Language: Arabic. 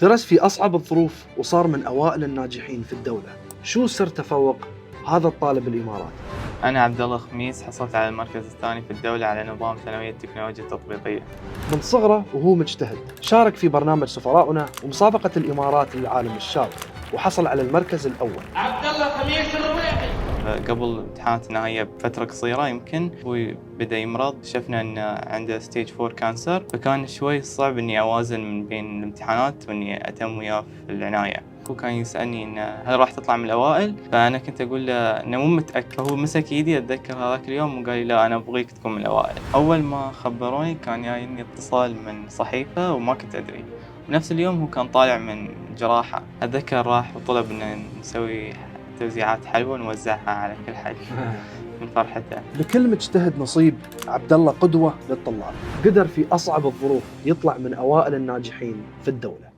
درس في أصعب الظروف وصار من أوائل الناجحين في الدولة. شو سر تفوق هذا الطالب الإماراتي؟ أنا عبد الله خميس، حصلت على المركز الثاني في الدولة على نظام ثانوية التكنولوجيا التطبيقية. من صغره وهو مجتهد، شارك في برنامج سفراؤنا ومسابقة الإمارات للعالم الشاب، وحصل على المركز الأول. عبد الله خميس الربيعي. قبل امتحانات النهائية بفترة قصيرة يمكن هو بدأ يمرض، شفنا إنه عنده ستيج 4 كانسر، فكان شوي صعب إني أوازن من بين الامتحانات وإني أتم وياه في العناية. هو كان يسألني إنه هل راح تطلع من الأوائل؟ فأنا كنت أقول له إنه مو متأكد. هو مسك إيدي أتذكر هذاك اليوم وقال لي لا، أنا أبغيك تكون من الأوائل. أول ما خبروني كان جايني اتصال من صحيفة وما كنت أدري. بنفس اليوم هو كان طالع من جراحة، أتذكر راح وطلب إن نسوي توزيعات حلوى نوزعها على كل حد من فرحته. لكل مجتهد نصيب. عبد الله قدوة للطلاب، قدر في أصعب الظروف يطلع من أوائل الناجحين في الدولة.